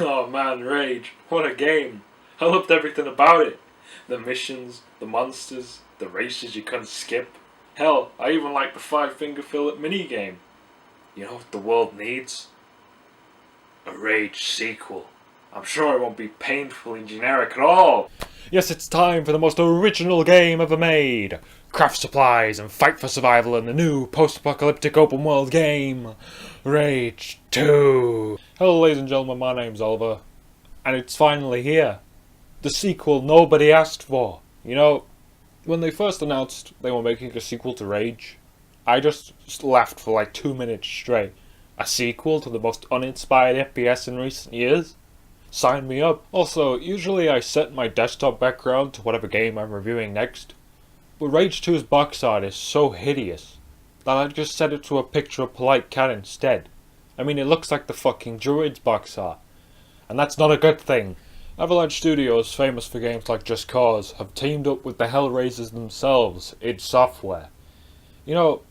Oh man, Rage. What a game. I loved everything about it. The missions, the monsters, the races you couldn't skip. Hell, I even liked the 5-finger fillet minigame. You know what the world needs? A Rage sequel. I'm sure it won't be painfully generic at all. Yes, it's time for the most original game ever made. Craft supplies and fight for survival in the new post-apocalyptic open world game, Rage 2. Hello ladies and gentlemen, my name's Oliver, and it's finally here. The sequel nobody asked for. You know, when they first announced they were making a sequel to Rage, I just laughed for like 2 minutes straight. A sequel to the most uninspired FPS in recent years? Sign me up. Also, usually I set my desktop background to whatever game I'm reviewing next, but Rage 2's box art is so hideous that I just set it to a picture of Polite Cat instead. I mean, it looks like the fucking Druids box art, and that's not a good thing. Avalanche Studios, famous for games like Just Cause, have teamed up with the Hellraisers themselves, id Software. You know,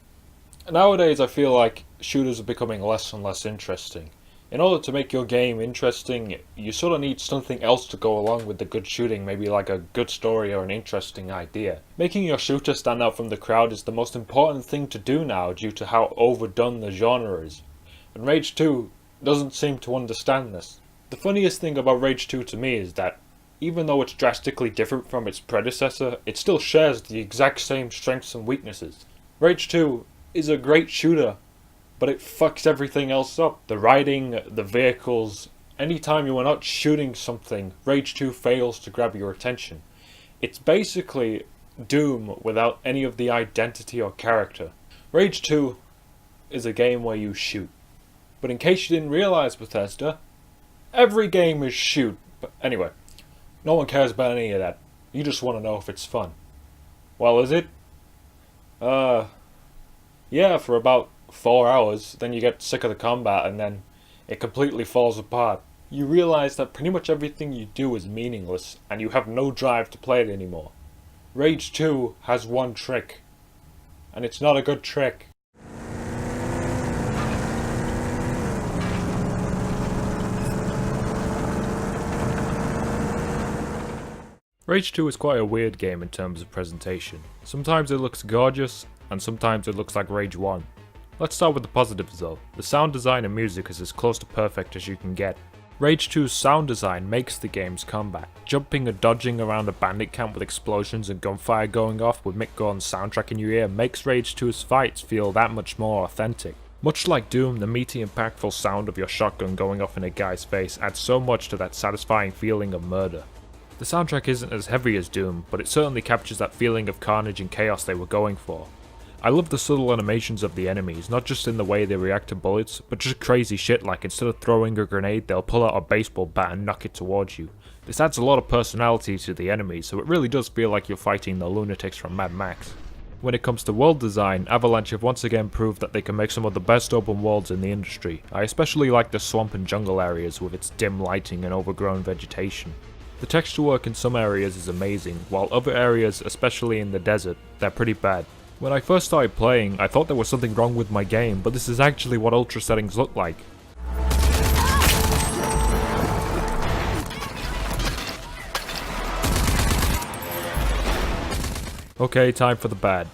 nowadays I feel like shooters are becoming less and less interesting. In order to make your game interesting, you sort of need something else to go along with the good shooting, maybe like a good story or an interesting idea. Making your shooter stand out from the crowd is the most important thing to do now due to how overdone the genre is. And Rage 2 doesn't seem to understand this. The funniest thing about Rage 2 to me is that, even though it's drastically different from its predecessor, it still shares the exact same strengths and weaknesses. Rage 2 is a great shooter, but it fucks everything else up. The riding, the vehicles. Anytime you are not shooting something, Rage 2 fails to grab your attention. It's basically Doom without any of the identity or character. Rage 2 is a game where you shoot. But in case you didn't realize, Bethesda, every game is shoot. But anyway, no one cares about any of that. You just want to know if it's fun. Well, is it? Yeah, for about 4 hours, then you get sick of the combat and then it completely falls apart. You realize that pretty much everything you do is meaningless and you have no drive to play it anymore. Rage 2 has one trick, and it's not a good trick. Rage 2 is quite a weird game in terms of presentation. Sometimes it looks gorgeous, and sometimes it looks like Rage 1. Let's start with the positives though. The sound design and music is as close to perfect as you can get. Rage 2's sound design makes the game's combat. Jumping and dodging around a bandit camp with explosions and gunfire going off with Mick Gordon's soundtrack in your ear makes Rage 2's fights feel that much more authentic. Much like Doom, the meaty, impactful sound of your shotgun going off in a guy's face adds so much to that satisfying feeling of murder. The soundtrack isn't as heavy as Doom, but it certainly captures that feeling of carnage and chaos they were going for. I love the subtle animations of the enemies, not just in the way they react to bullets, but just crazy shit like instead of throwing a grenade, they'll pull out a baseball bat and knock it towards you. This adds a lot of personality to the enemies, so it really does feel like you're fighting the lunatics from Mad Max. When it comes to world design, Avalanche have once again proved that they can make some of the best open worlds in the industry. I especially like the swamp and jungle areas with its dim lighting and overgrown vegetation. The texture work in some areas is amazing, while other areas, especially in the desert, they're pretty bad. When I first started playing, I thought there was something wrong with my game, but this is actually what ultra settings look like. Okay, time for the bad.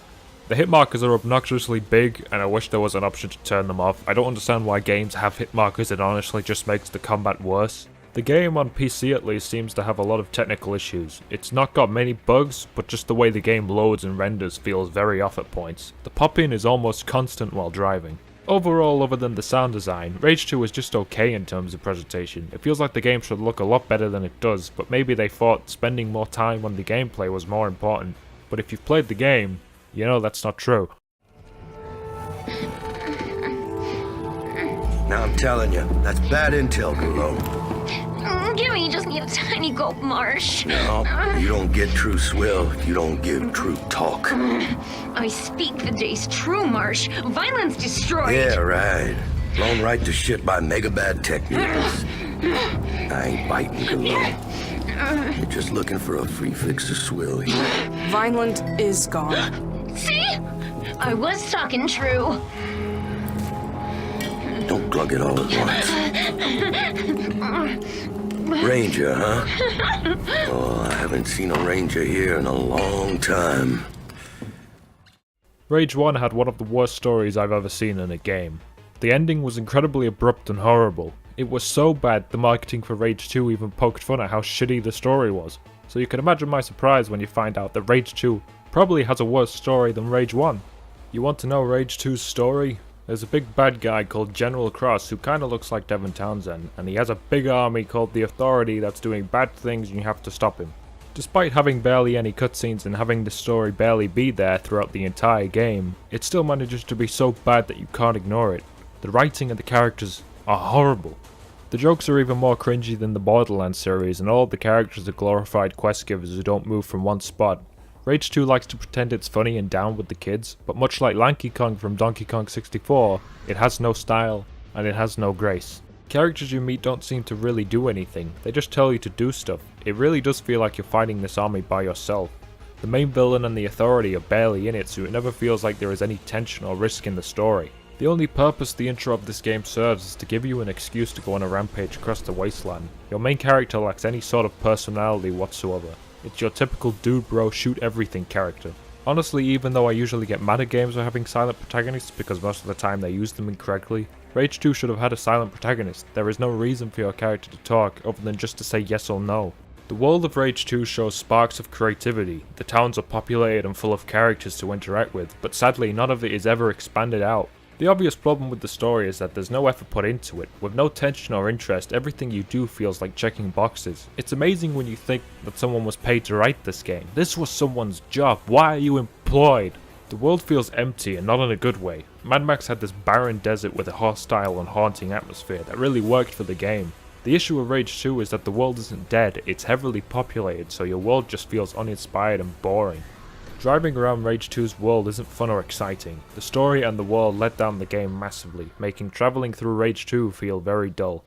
The hit markers are obnoxiously big, and I wish there was an option to turn them off. I don't understand why games have hit markers, it honestly just makes the combat worse. The game on PC at least seems to have a lot of technical issues. It's not got many bugs, but just the way the game loads and renders feels very off at points. The pop-in is almost constant while driving. Overall, other than the sound design, Rage 2 is just okay in terms of presentation. It feels like the game should look a lot better than it does, but maybe they thought spending more time on the gameplay was more important. But if you've played the game, you know that's not true. Now I'm telling you, that's bad intel, Gulo. Gimme just need a tiny gulp, Marsh. No, you don't get true swill if you don't give true talk. I speak the day's true, Marsh. Violence destroyed. Yeah, right. Blown right to shit by mega bad tech mutants. I ain't biting, Gulo. You're just looking for a free fix of swill here. Vineland is gone. See? I was talking true. Don't glug it all at once. Ranger, huh? Oh, I haven't seen a ranger here in a long time. Rage 1 had one of the worst stories I've ever seen in a game. The ending was incredibly abrupt and horrible. It was so bad the marketing for Rage 2 even poked fun at how shitty the story was. So you can imagine my surprise when you find out that Rage 2 probably has a worse story than Rage 1. You want to know Rage 2's story? There's a big bad guy called General Cross who kinda looks like Devin Townsend, and he has a big army called the Authority that's doing bad things and you have to stop him. Despite having barely any cutscenes and having the story barely be there throughout the entire game, it still manages to be so bad that you can't ignore it. The writing and the characters are horrible. The jokes are even more cringy than the Borderlands series, and all of the characters are glorified quest givers who don't move from one spot. Rage 2 likes to pretend it's funny and down with the kids, but much like Lanky Kong from Donkey Kong 64, it has no style, and it has no grace. Characters you meet don't seem to really do anything, they just tell you to do stuff. It really does feel like you're fighting this army by yourself. The main villain and the Authority are barely in it, so it never feels like there is any tension or risk in the story. The only purpose the intro of this game serves is to give you an excuse to go on a rampage across the wasteland. Your main character lacks any sort of personality whatsoever. It's your typical dude bro shoot everything character. Honestly, even though I usually get mad at games for having silent protagonists because most of the time they use them incorrectly, Rage 2 should have had a silent protagonist. There is no reason for your character to talk other than just to say yes or no. The world of Rage 2 shows sparks of creativity. The towns are populated and full of characters to interact with, but sadly none of it is ever expanded out. The obvious problem with the story is that there's no effort put into it. With no tension or interest, everything you do feels like checking boxes. It's amazing when you think that someone was paid to write this game. This was someone's job. Why are you employed? The world feels empty and not in a good way. Mad Max had this barren desert with a hostile and haunting atmosphere that really worked for the game. The issue with Rage 2 is that the world isn't dead, it's heavily populated, so your world just feels uninspired and boring. Driving around Rage 2's world isn't fun or exciting. The story and the world let down the game massively, making travelling through Rage 2 feel very dull.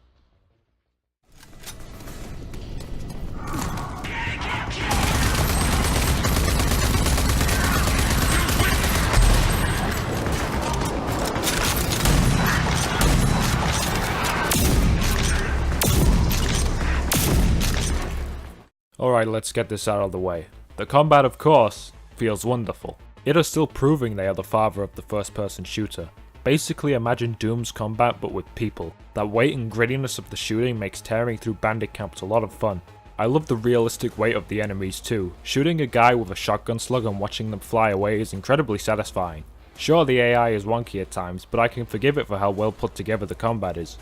Alright, let's get this out of the way. The combat, of course, feels wonderful. It is still proving they are the father of the first person shooter. Basically imagine Doom's combat but with people. That weight and grittiness of the shooting makes tearing through bandit camps a lot of fun. I love the realistic weight of the enemies too. Shooting a guy with a shotgun slug and watching them fly away is incredibly satisfying. Sure, the AI is wonky at times, but I can forgive it for how well put together the combat is.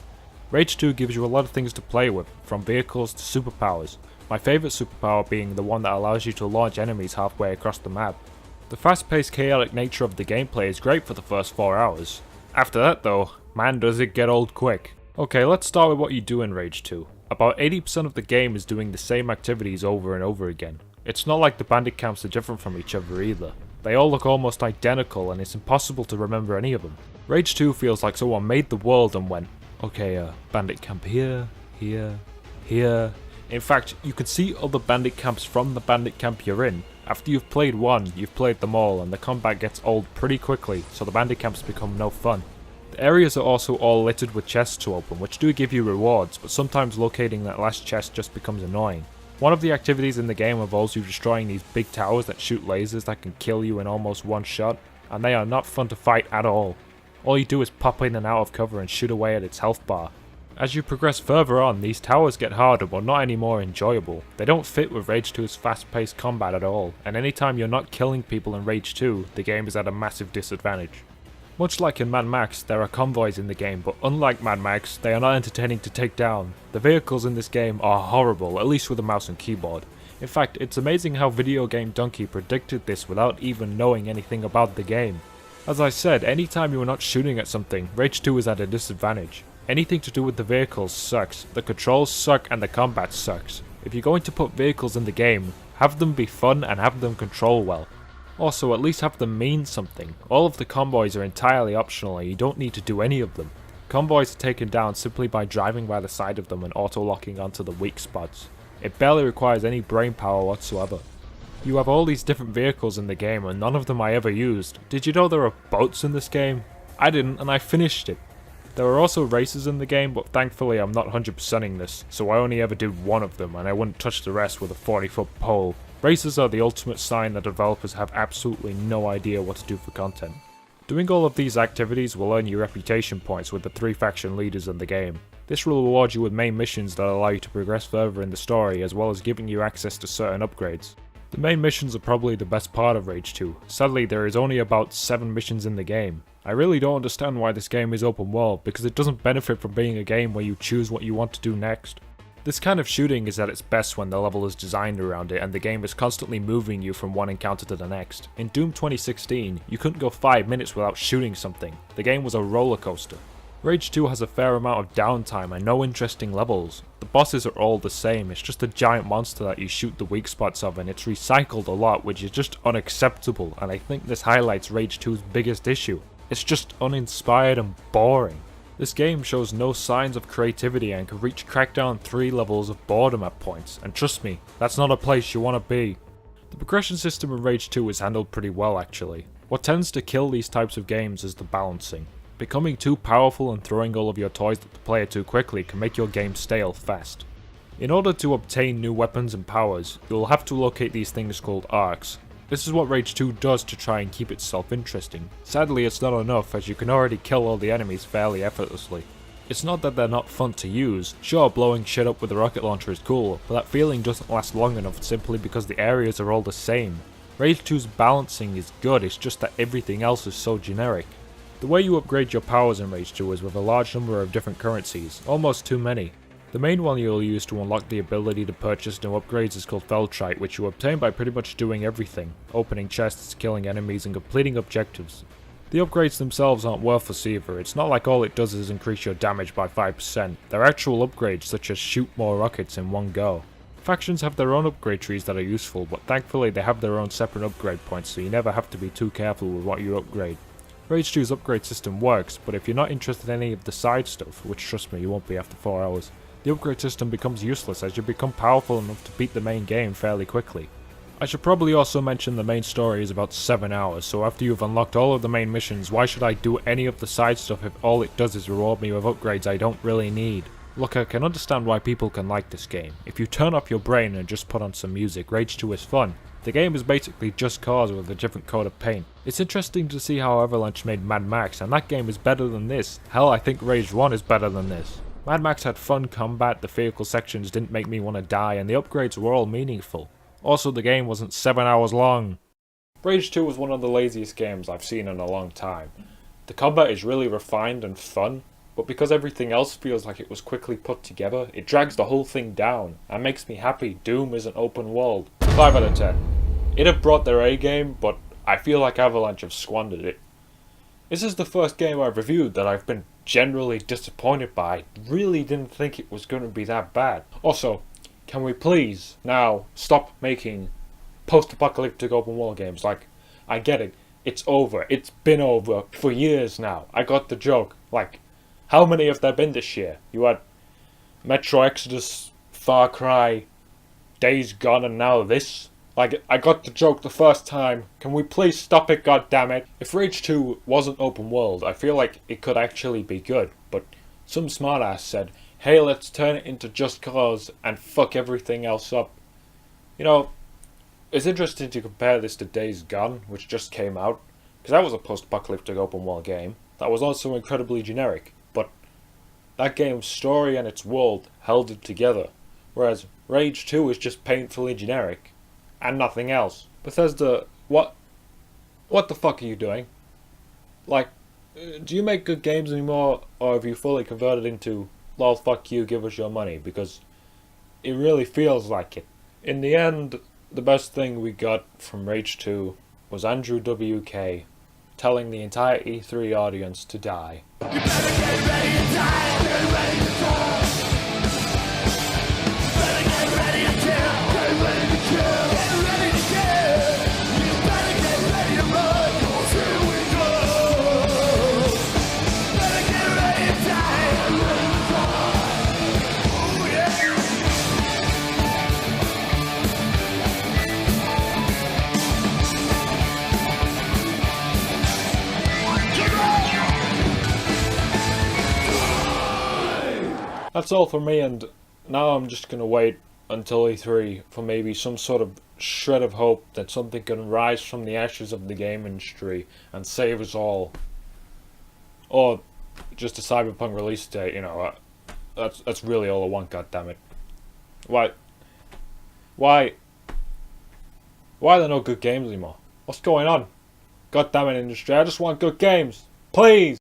Rage 2 gives you a lot of things to play with, from vehicles to superpowers. My favourite superpower being the one that allows you to launch enemies halfway across the map. The fast-paced chaotic nature of the gameplay is great for the first 4 hours. After that though, man does it get old quick. Okay, let's start with what you do in Rage 2. About 80% of the game is doing the same activities over and over again. It's not like the bandit camps are different from each other either. They all look almost identical and it's impossible to remember any of them. Rage 2 feels like someone made the world and went, okay, bandit camp here, here, here. In fact, you can see other bandit camps from the bandit camp you're in. After you've played one, you've played them all, and the combat gets old pretty quickly, so the bandit camps become no fun. The areas are also all littered with chests to open, which do give you rewards, but sometimes locating that last chest just becomes annoying. One of the activities in the game involves you destroying these big towers that shoot lasers that can kill you in almost one shot, and they are not fun to fight at all. All you do is pop in and out of cover and shoot away at its health bar. As you progress further on, these towers get harder but not any more enjoyable. They don't fit with Rage 2's fast-paced combat at all, and anytime you're not killing people in Rage 2, the game is at a massive disadvantage. Much like in Mad Max, there are convoys in the game, but unlike Mad Max, they are not entertaining to take down. The vehicles in this game are horrible, at least with a mouse and keyboard. In fact, it's amazing how Video Game Donkey predicted this without even knowing anything about the game. As I said, anytime you are not shooting at something, Rage 2 is at a disadvantage. Anything to do with the vehicles sucks, the controls suck and the combat sucks. If you're going to put vehicles in the game, have them be fun and have them control well. Also, at least have them mean something. All of the convoys are entirely optional and you don't need to do any of them. Convoys are taken down simply by driving by the side of them and auto-locking onto the weak spots. It barely requires any brain power whatsoever. You have all these different vehicles in the game and none of them I ever used. Did you know there are boats in this game? I didn't and I finished it. There were also races in the game, but thankfully I'm not 100%ing this, so I only ever did one of them and I wouldn't touch the rest with a 40-foot pole. Races are the ultimate sign that developers have absolutely no idea what to do for content. Doing all of these activities will earn you reputation points with the 3 faction leaders in the game. This will reward you with main missions that allow you to progress further in the story, as well as giving you access to certain upgrades. The main missions are probably the best part of Rage 2. Sadly, there is only about 7 missions in the game. I really don't understand why this game is open world, because it doesn't benefit from being a game where you choose what you want to do next. This kind of shooting is at its best when the level is designed around it and the game is constantly moving you from one encounter to the next. In Doom 2016, you couldn't go 5 minutes without shooting something. The game was a roller coaster. Rage 2 has a fair amount of downtime and no interesting levels. The bosses are all the same, it's just a giant monster that you shoot the weak spots of, and it's recycled a lot, which is just unacceptable, and I think this highlights Rage 2's biggest issue. It's just uninspired and boring. This game shows no signs of creativity and can reach Crackdown 3 levels of boredom at points, and trust me, that's not a place you want to be. The progression system in Rage 2 is handled pretty well actually. What tends to kill these types of games is the balancing. Becoming too powerful and throwing all of your toys at the player too quickly can make your game stale fast. In order to obtain new weapons and powers, you will have to locate these things called arcs. This is what Rage 2 does to try and keep itself interesting. Sadly, it's not enough, as you can already kill all the enemies fairly effortlessly. It's not that they're not fun to use. Sure, blowing shit up with a rocket launcher is cool, but that feeling doesn't last long enough simply because the areas are all the same. Rage 2's balancing is good, it's just that everything else is so generic. The way you upgrade your powers in Rage 2 is with a large number of different currencies, almost too many. The main one you'll use to unlock the ability to purchase new upgrades is called Feltrite, which you obtain by pretty much doing everything, opening chests, killing enemies and completing objectives. The upgrades themselves aren't worthless either, it's not like all it does is increase your damage by 5%, they're actual upgrades such as shoot more rockets in one go. Factions have their own upgrade trees that are useful, but thankfully they have their own separate upgrade points, so you never have to be too careful with what you upgrade. Rage 2's upgrade system works, but if you're not interested in any of the side stuff, which trust me you won't be after 4 hours, the upgrade system becomes useless as you become powerful enough to beat the main game fairly quickly. I should probably also mention the main story is about 7 hours, so after you've unlocked all of the main missions, why should I do any of the side stuff if all it does is reward me with upgrades I don't really need? Look, I can understand why people can like this game. If you turn off your brain and just put on some music, Rage 2 is fun. The game is basically Just Cause with a different coat of paint. It's interesting to see how Avalanche made Mad Max, and that game is better than this. Hell, I think Rage 1 is better than this. Mad Max had fun combat, the vehicle sections didn't make me want to die, and the upgrades were all meaningful. Also, the game wasn't 7 hours long. Rage 2 was one of the laziest games I've seen in a long time. The combat is really refined and fun, but because everything else feels like it was quickly put together, it drags the whole thing down, and makes me happy Doom is an open world. 5 out of 10. It have brought their A game, but I feel like Avalanche have squandered it. This is the first game I've reviewed that I've been generally disappointed by. I really didn't think it was going to be that bad. Also, can we please now stop making post-apocalyptic open world games? Like, I get it, it's over, it's been over for years now. I got the joke. Like, how many have there been this year? You had Metro Exodus, Far Cry, Days Gone, and now this? Like, I got the joke the first time. Can we please stop it, goddammit? If Rage 2 wasn't open world, I feel like it could actually be good, but some smartass said, hey, let's turn it into Just Cause and fuck everything else up. You know, it's interesting to compare this to Days Gone, which just came out, because that was a post-apocalyptic open world game that was also incredibly generic, but that game's story and its world held it together, whereas Rage 2 is just painfully generic. And nothing else. Bethesda, what the fuck are you doing? Like, do you make good games anymore, or have you fully converted into, lol fuck you, give us your money? Because it really feels like it. In the end, the best thing we got from Rage 2 was Andrew WK telling the entire E3 audience to die. You better get ready to die, get ready to die. Better get ready to kill, get ready to kill. That's all for me, and now I'm just gonna wait until E3 for maybe some sort of shred of hope that something can rise from the ashes of the game industry and save us all. Or just a Cyberpunk release date, you know. That's really all I want, goddammit. Why are there no good games anymore? What's going on? Goddammit, industry, I just want good games. Please!